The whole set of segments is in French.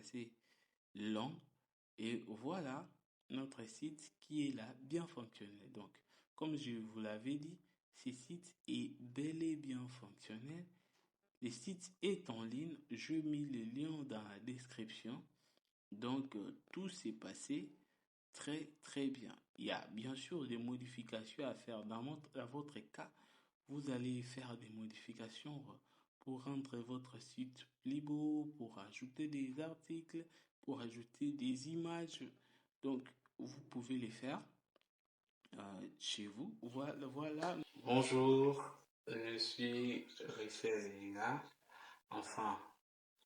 assez long. Et voilà notre site qui est là, bien fonctionnel. Donc, comme je vous l'avais dit, ce site est bel et bien fonctionnel. Le site est en ligne. Je mets le lien dans la description. Donc, tout s'est passé très très bien. Il y a bien sûr des modifications à faire. Dans votre cas, vous allez faire des modifications pour rendre votre site plus beau, pour ajouter des articles, pour ajouter des images. Donc, vous pouvez les faire chez vous. Voilà. Bonjour, je suis Richel Zéna. Enfin,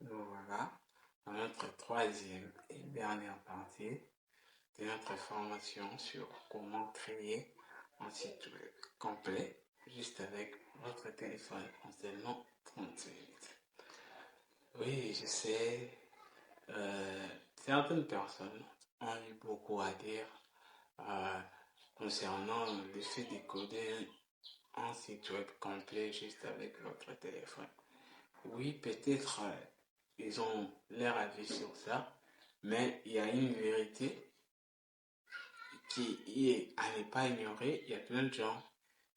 nous voilà dans notre troisième et dernière partie de notre formation sur comment créer un site web complet juste avec votre téléphone en seulement 30 minutes. Oui, je sais, certaines personnes ont eu beaucoup à dire euh, concernant le fait de coder un site web complet juste avec votre téléphone. Oui, peut-être ils ont leur avis sur ça, mais il y a une vérité qui est à ne pas ignorer. Il y a plein de gens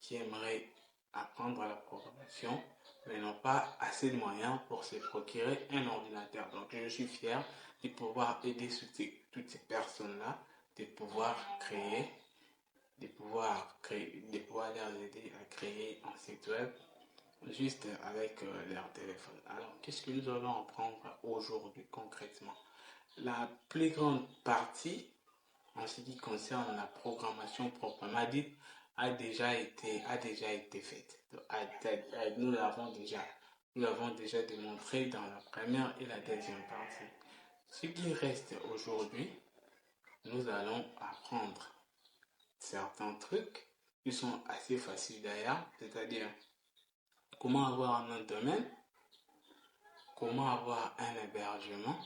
qui aimeraient apprendre la programmation, mais n'ont pas assez de moyens pour se procurer un ordinateur. Donc, je suis fier de pouvoir aider toutes ces personnes-là, de pouvoir leur aider à créer un site web juste avec leur téléphone. Alors, qu'est-ce que nous allons apprendre aujourd'hui concrètement? La plus grande partie en ce qui concerne la programmation proprement dite a déjà été faite. Nous l'avons déjà démontré dans la première et la deuxième partie. Ce qui reste aujourd'hui, nous allons apprendre certains trucs qui sont assez faciles d'ailleurs, c'est-à-dire comment avoir un nom de domaine, comment avoir un hébergement,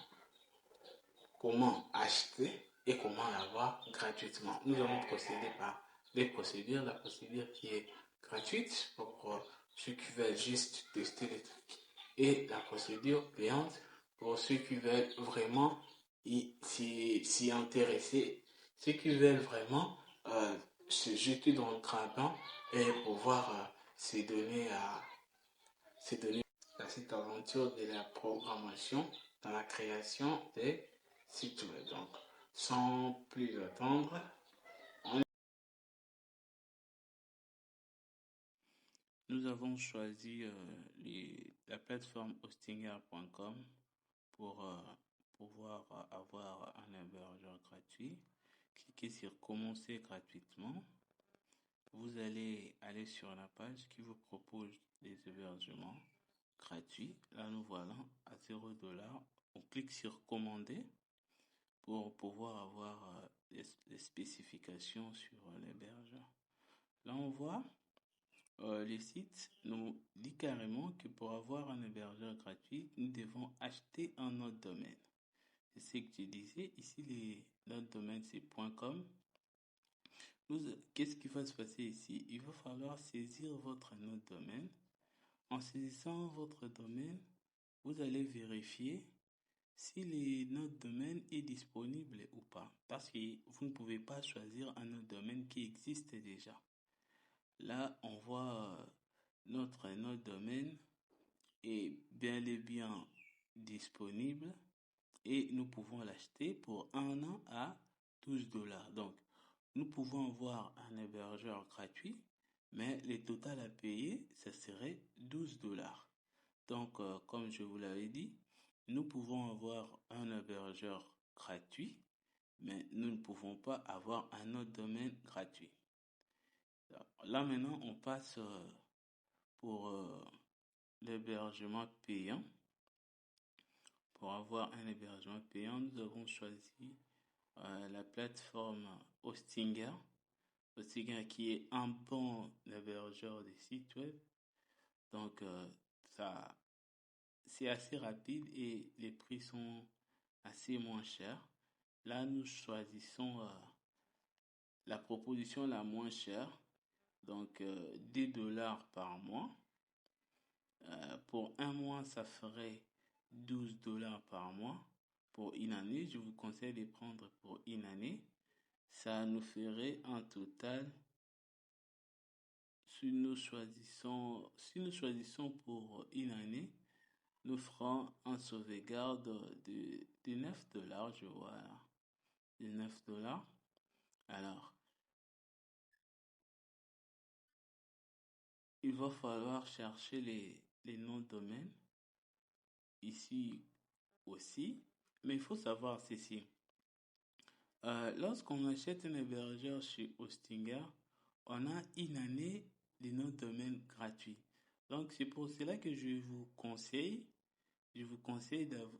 comment acheter et comment l'avoir gratuitement. Nous allons procéder par des procédures. La procédure qui est gratuite pour ceux qui veulent juste tester les trucs et la procédure payante pour ceux qui veulent vraiment s'y intéresser, ceux qui veulent vraiment se jeter dans le grappin et pouvoir se donner à cette aventure de la programmation dans la création des sites web. Donc, sans plus attendre, nous avons choisi la plateforme hostinger.com pour pouvoir avoir un hébergeur gratuit. Cliquez sur commencer gratuitement. Vous allez aller sur la page qui vous propose des hébergements gratuits. Là, nous voilà à 0$. On clique sur commander pour pouvoir avoir les spécifications sur l'hébergeur. Là, on voit le site nous dit carrément que pour avoir un hébergeur gratuit, nous devons acheter un nom de domaine. C'est ce que je disais. Ici, les noms de domaine, c'est .com. Qu'est-ce qui va se passer ici? Il va falloir saisir votre nom de domaine. En saisissant votre domaine, vous allez vérifier si le nom de domaine est disponible ou pas. Parce que vous ne pouvez pas choisir un nom de domaine qui existe déjà. Là, on voit notre nom de domaine est bel et bien disponible et nous pouvons l'acheter pour 1 an à 12$. Donc, nous pouvons avoir un hébergeur gratuit, mais le total à payer, ça serait 12$. Donc, comme je vous l'avais dit, nous pouvons avoir un hébergeur gratuit, mais nous ne pouvons pas avoir un autre domaine gratuit. Là, maintenant, on passe pour l'hébergement payant. Pour avoir un hébergement payant, nous avons choisi la plateforme Hostinger. Hostinger qui est un bon hébergeur de sites web. Donc, c'est assez rapide et les prix sont assez moins chers. Là, nous choisissons la proposition la moins chère. Donc, 10$ par mois. Pour un mois, ça ferait 12$ par mois. pour une année. Je vous conseille de prendre pour une année. Ça nous ferait en total, si nous choisissons pour une année, nous ferons un sauvegarde de $9, je vois là. De $9. Alors, il va falloir chercher les noms de domaine ici aussi. Mais il faut savoir ceci. Lorsqu'on achète un hébergeur chez Hostinger, on a une année de nom de domaine gratuit. Donc, c'est pour cela que je vous conseille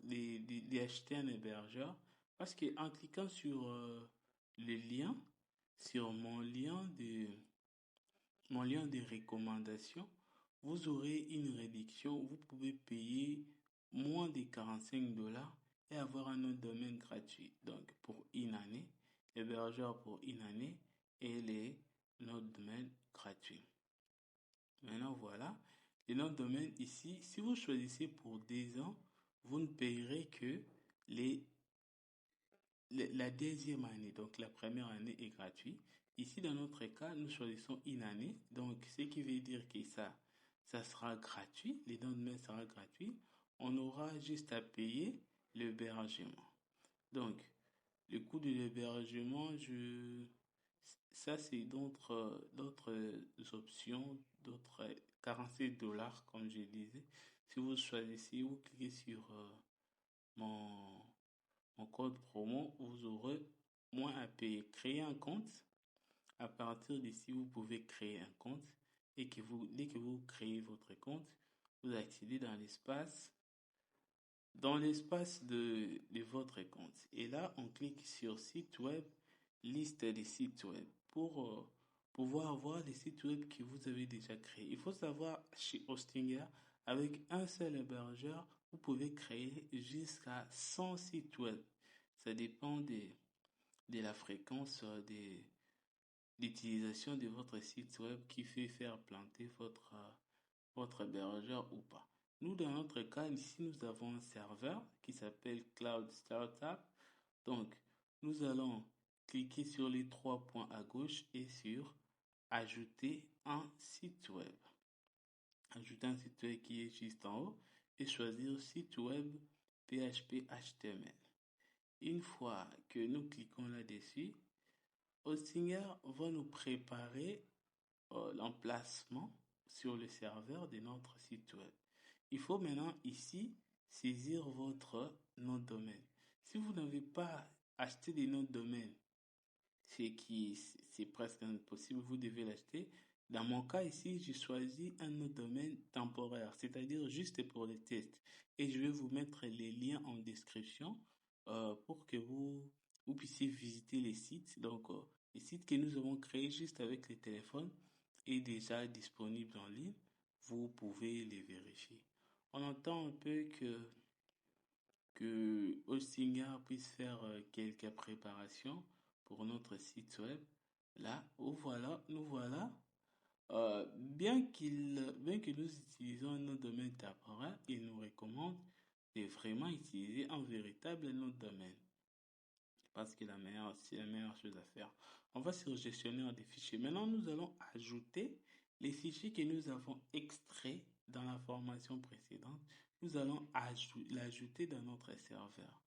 d'acheter un hébergeur parce qu'en cliquant sur le lien, sur mon lien de recommandation, vous aurez une réduction. Vous pouvez payer moins de $45 et avoir un nom de domaine gratuit. Donc, pour une année, l'hébergeur pour une année et les noms de domaine gratuits. Maintenant, voilà. Les noms de domaine ici, si vous choisissez pour 10 ans, vous ne payerez que la deuxième année. Donc, la première année est gratuite. Ici, dans notre cas, nous choisissons une année. Donc, ce qui veut dire que ça sera gratuit. Les noms de domaine seront gratuits. On aura juste à payer l'hébergement. Donc, le coût de l'hébergement, ça c'est d'autres options, d'autres $47 comme je disais. Si vous choisissez, vous cliquez sur mon, mon code promo, vous aurez moins à payer. Créer un compte. À partir d'ici, vous pouvez créer un compte et dès que vous créez votre compte, vous accédez dans l'espace de votre compte. Et là, on clique sur site web, liste des sites web pour pouvoir voir les sites web que vous avez déjà créés. Il faut savoir, chez Hostinger, avec un seul hébergeur, vous pouvez créer jusqu'à 100 sites web. Ça dépend de la fréquence d'utilisation de votre site web qui fait faire planter votre hébergeur ou pas. Nous, dans notre cas, ici, nous avons un serveur qui s'appelle Cloud Startup. Donc, nous allons cliquer sur les 3 points à gauche et sur Ajouter un site web. Ajouter un site web qui est juste en haut et choisir site web PHP HTML. Une fois que nous cliquons là-dessus, Hostinger va nous préparer l'emplacement sur le serveur de notre site web. Il faut maintenant ici saisir votre nom de domaine. Si vous n'avez pas acheté des noms de domaine, c'est presque impossible, vous devez l'acheter. Dans mon cas ici, j'ai choisi un nom de domaine temporaire, c'est-à-dire juste pour les tests. Et je vais vous mettre les liens en description pour que vous puissiez visiter les sites. Donc, les sites que nous avons créés juste avec les téléphones est déjà disponible en ligne. Vous pouvez les vérifier. On entend un peu que Hostinger puisse faire quelques préparations pour notre site web. Là, nous voilà. Bien que nous utilisons un nom de domaine temporaire, il nous recommande de vraiment utiliser un véritable nom de domaine. Parce que c'est la meilleure chose à faire. On va sur gestionnaire des fichiers. Maintenant, nous allons ajouter les fichiers que nous avons extraits dans la formation précédente. Nous allons l'ajouter dans notre serveur.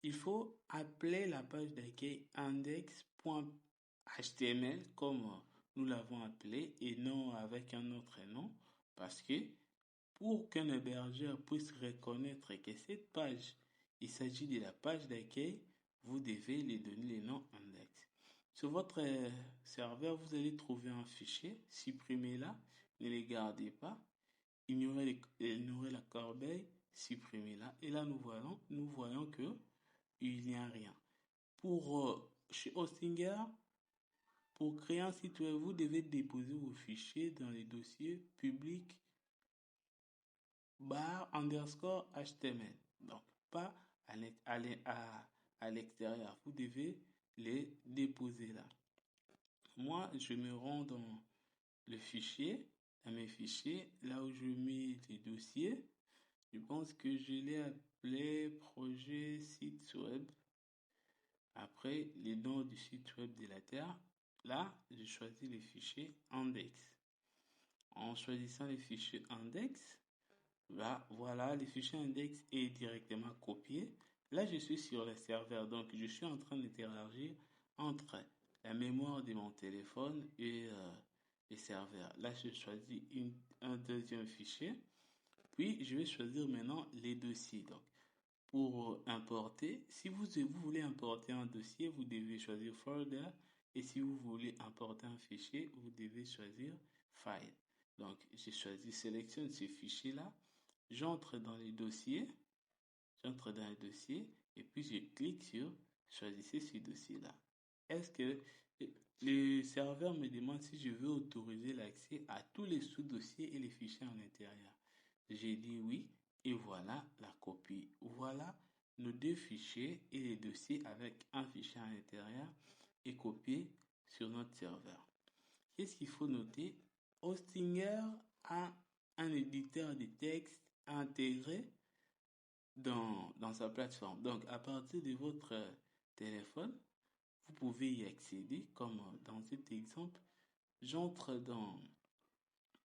Il faut appeler la page d'accueil index.html comme nous l'avons appelé et non avec un autre nom parce que pour qu'un hébergeur puisse reconnaître que cette page, il s'agit de la page d'accueil, vous devez lui donner le nom index. Sur votre serveur, vous allez trouver un fichier, supprimez-la, ne le gardez pas, ignorez la corbeille, supprimez-la. Et là, nous voyons que il n'y a rien. Chez Hostinger, pour créer un site web, vous devez déposer vos fichiers dans les dossiers public _HTML. Donc, pas à l'extérieur. Vous devez les déposer là. Moi, je me rends dans mes fichiers, là où je mets les dossiers. Je pense que je l'ai plaît, projet, site web. Après, les noms du site web de la Terre. Là, je choisis les fichiers index. En choisissant les fichiers index, là, voilà, les fichiers index est directement copié. Là, je suis sur le serveur, donc je suis en train d'interagir entre la mémoire de mon téléphone et le serveur. Là, je choisis un deuxième fichier. Puis, je vais choisir maintenant les dossiers. Donc, pour importer, si vous voulez importer un dossier, vous devez choisir Folder. Et si vous voulez importer un fichier, vous devez choisir File. Donc, j'ai choisi sélectionne ce fichier-là. J'entre dans les dossiers. Et puis je clique sur choisissez ce dossier-là. Est-ce que le serveur me demande si je veux autoriser l'accès à tous les sous-dossiers et les fichiers à l'intérieur? J'ai dit oui et voilà la copie. Voilà nos deux fichiers et les dossiers avec un fichier à l'intérieur et copié sur notre serveur. Qu'est-ce qu'il faut noter? Hostinger a un éditeur de texte intégré dans sa plateforme. Donc, à partir de votre téléphone, vous pouvez y accéder, comme dans cet exemple. J'entre dans...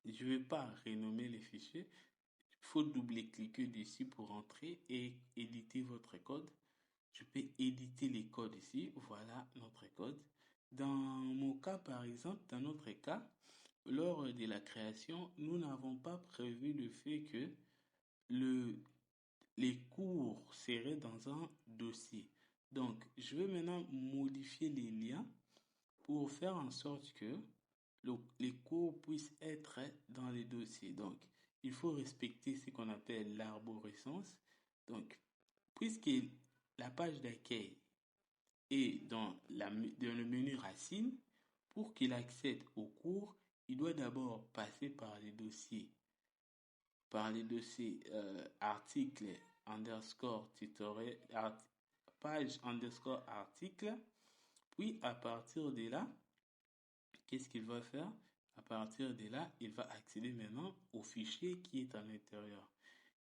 Je ne vais pas renommer les fichiers. Il faut double-cliquer dessus pour entrer et éditer votre code. Je peux éditer les codes ici. Voilà notre code. Dans mon cas, par exemple, dans notre cas, lors de la création, nous n'avons pas prévu le fait que les cours seraient dans un dossier. Donc, je vais maintenant modifier les liens pour faire en sorte que les cours puissent être dans les dossiers. Donc, il faut respecter ce qu'on appelle l'arborescence. Donc, puisque la page d'accueil est dans le menu racine, pour qu'il accède au cours, il doit d'abord passer par les dossiers articles underscore tutoriel, page underscore article. Puis à partir de là, qu'est-ce qu'il va faire? À partir de là, il va accéder maintenant au fichier qui est à l'intérieur.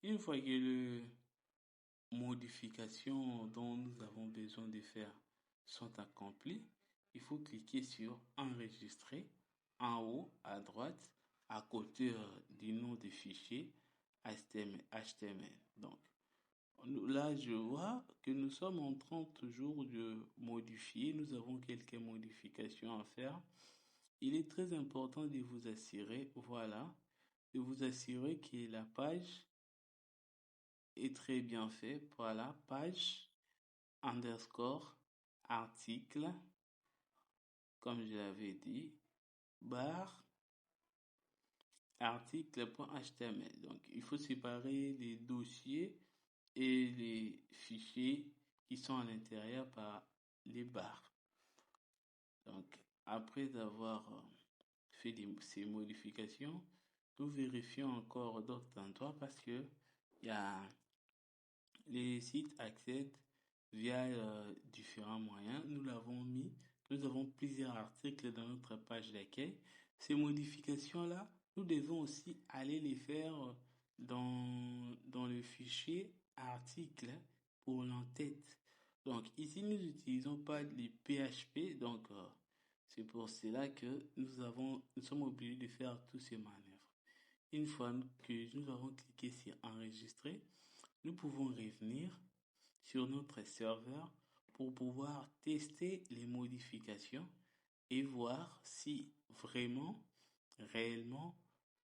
Une fois que les modifications dont nous avons besoin de faire sont accomplies, il faut cliquer sur enregistrer en haut à droite à côté du nom du fichier HTML. Donc là, je vois que nous sommes en train toujours de modifier. Nous avons quelques modifications à faire. Il est très important de vous assurer, voilà, de vous assurer que la page est très bien faite. Voilà, page underscore article, comme je l'avais dit, barre article.html. Donc, il faut séparer les dossiers et les fichiers qui sont à l'intérieur par les barres. Donc, après avoir fait ces modifications, nous vérifions encore d'autres endroits parce que les sites accèdent via différents moyens. Nous avons plusieurs articles dans notre page d'accueil. Ces modifications-là, nous devons aussi aller les faire dans le fichier article pour l'entête. Donc ici, nous n'utilisons pas les PHP, donc c'est pour cela que nous sommes obligés de faire tous ces manœuvres. Une fois que nous avons cliqué sur enregistrer, nous pouvons revenir sur notre serveur pour pouvoir tester les modifications et voir si vraiment, réellement,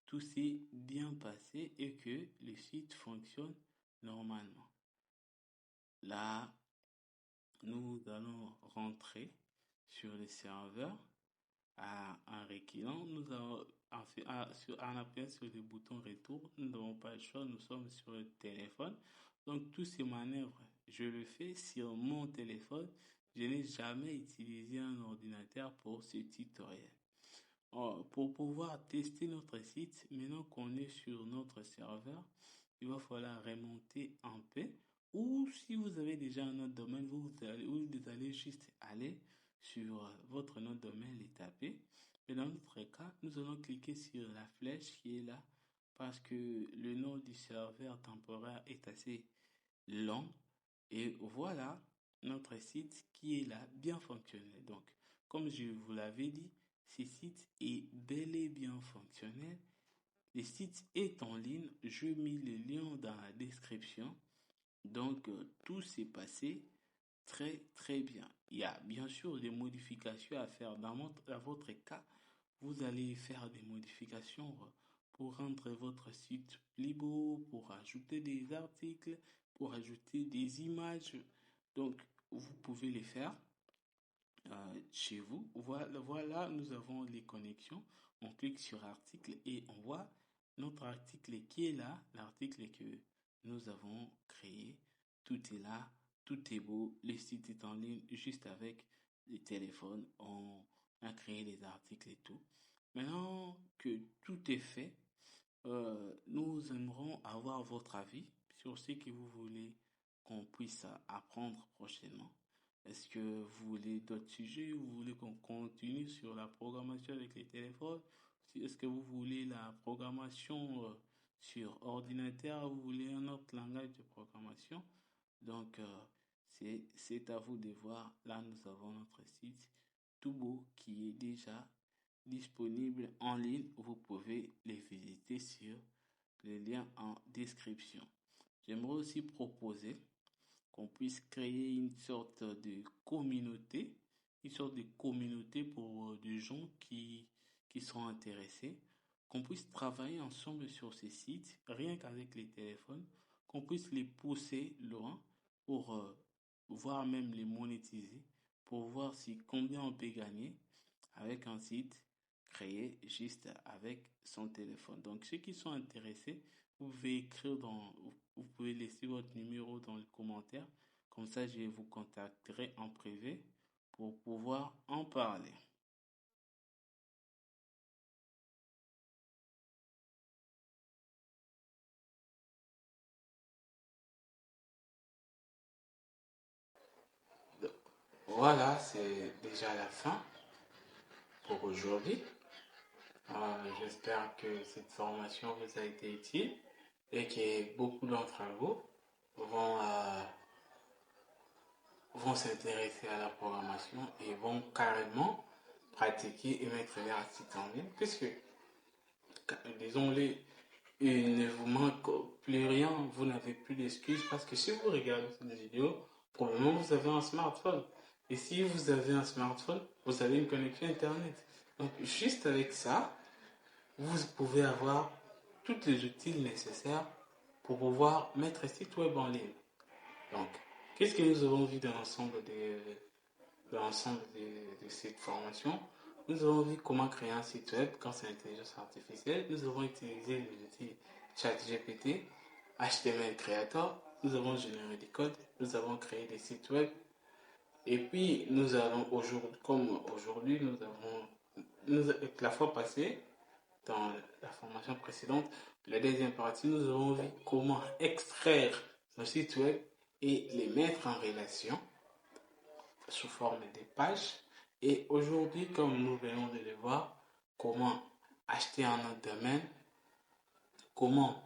tout s'est bien passé et que le site fonctionne normalement. Là, nous allons rentrer sur le serveur en reculant. Nous allons en appuyant sur le bouton retour. Nous n'avons pas le choix, nous sommes sur le téléphone. Donc, tous ces manœuvres, je le fais sur mon téléphone. Je n'ai jamais utilisé un ordinateur pour ce tutoriel. Pour pouvoir tester notre site, maintenant qu'on est sur notre serveur, il va falloir remonter en paix. Ou si vous avez déjà un autre domaine, vous allez juste aller sur votre nom de domaine et taper. Mais dans notre cas, nous allons cliquer sur la flèche qui est là parce que le nom du serveur temporaire est assez long. Et voilà notre site qui est là, bien fonctionnel. Donc, comme je vous l'avais dit, ce site est bel et bien fonctionnel. Le site est en ligne. Je mets le lien dans la description. Donc, tout s'est passé très très bien. Il y a bien sûr des modifications à faire. Dans votre cas, vous allez faire des modifications pour rendre votre site plus beau, pour ajouter des articles, pour ajouter des images. Donc, vous pouvez les faire chez vous. Voilà, nous avons les connexions. On clique sur article et on voit notre article qui est là, l'article que nous avons créé. Tout est là, tout est beau. Le site est en ligne juste avec le téléphone. On a créé les articles et tout. Maintenant que tout est fait, nous aimerons avoir votre avis sur ce que vous voulez qu'on puisse apprendre prochainement. Est-ce que vous voulez d'autres sujets? Vous voulez qu'on continue sur la programmation avec les téléphones? Est-ce que vous voulez la programmation sur ordinateur? Vous voulez un autre langage de programmation? Donc, c'est à vous de voir. Là, nous avons notre site tout beau qui est déjà disponible en ligne. Vous pouvez les visiter sur le lien en description. J'aimerais aussi proposer qu'on puisse créer une sorte de communauté pour des gens qui sont intéressés, qu'on puisse travailler ensemble sur ces sites, rien qu'avec les téléphones, qu'on puisse les pousser loin pour voir même les monétiser, pour voir si combien on peut gagner avec un site créé juste avec son téléphone. Donc ceux qui sont intéressés, vous pouvez vous pouvez laisser votre numéro dans le commentaire. Comme ça, je vous contacterai en privé pour pouvoir en parler. Voilà, c'est déjà la fin pour aujourd'hui. J'espère que cette formation vous a été utile et que beaucoup d'entre vous vont s'intéresser à la programmation et vont carrément pratiquer et mettre leur site en ligne, puisque, disons-le, il ne vous manque plus rien, vous n'avez plus d'excuses, parce que si vous regardez cette vidéo, probablement vous avez un smartphone. Et si vous avez un smartphone, vous avez une connexion Internet. Donc, juste avec ça, vous pouvez avoir tous les outils nécessaires pour pouvoir mettre un site web en ligne. Donc, qu'est-ce que nous avons vu dans l'ensemble de cette formation? Nous avons vu comment créer un site web quand c'est l'intelligence artificielle. Nous avons utilisé les outils ChatGPT, HTML Creator. Nous avons généré des codes. Nous avons créé des sites web. Et puis, nous allons aujourd'hui, la fois passée, dans la formation précédente, la deuxième partie, nous avons vu comment extraire nos sites web et les mettre en relation sous forme de pages. Et aujourd'hui, comme nous venons de le voir, comment acheter un autre domaine, comment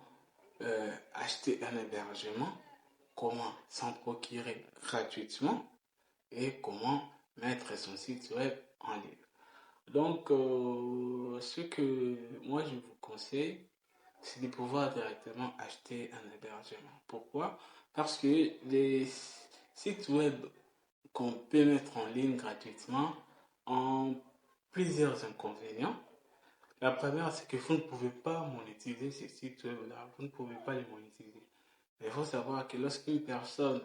acheter un hébergement, comment s'en procurer gratuitement et comment mettre son site web en ligne. Donc, ce que moi je vous conseille, c'est de pouvoir directement acheter un hébergement. Pourquoi? Parce que les sites web qu'on peut mettre en ligne gratuitement ont plusieurs inconvénients. La première, c'est que vous ne pouvez pas monétiser ces sites web-là. Vous ne pouvez pas les monétiser. Mais il faut savoir que lorsqu'une personne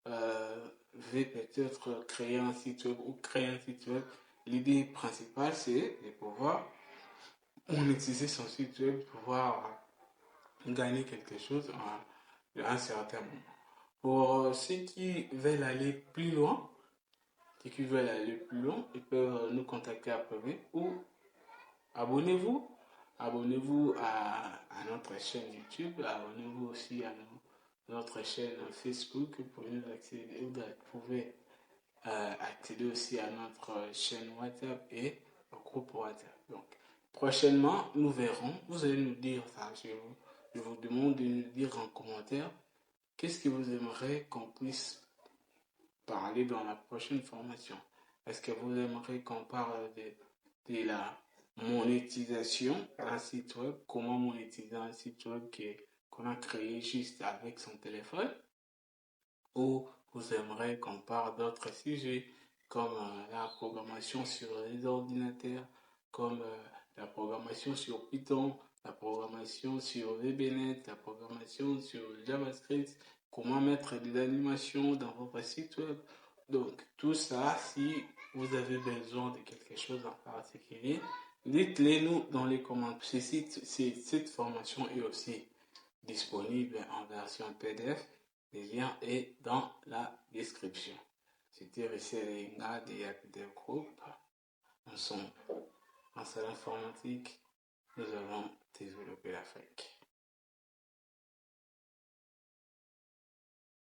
veut peut-être créer un site web ou créer un site web, l'idée principale, c'est de pouvoir monétiser son site web, pouvoir gagner quelque chose à un certain moment. Pour ceux qui veulent aller plus loin, ils peuvent nous contacter après ou abonnez-vous. Abonnez-vous à notre chaîne YouTube, abonnez-vous aussi à notre chaîne Facebook. Vous pouvez accéder aussi à notre chaîne WhatsApp et au groupe WhatsApp. Donc, prochainement, nous verrons. Vous allez nous dire ça. Je vous demande de nous dire en commentaire Qu'est-ce que vous aimeriez qu'on puisse parler dans la prochaine formation? Est-ce que vous aimeriez qu'on parle de la monétisation d'un site web? Comment monétiser un site web qu'on a créé juste avec son téléphone? Ou vous aimeriez qu'on parle d'autres sujets comme la programmation sur les ordinateurs, comme la programmation sur Python, la programmation sur VBNet, la programmation sur JavaScript, comment mettre des animations dans votre site web. Donc, tout ça, si vous avez besoin de quelque chose en particulier, dites-les nous dans les commentaires. Cette formation est aussi disponible en version PDF. Le lien est dans la description. C'était Risselinga de Yakudev Group. Nous sommes en salle informatique. Nous avons développé l'Afrique.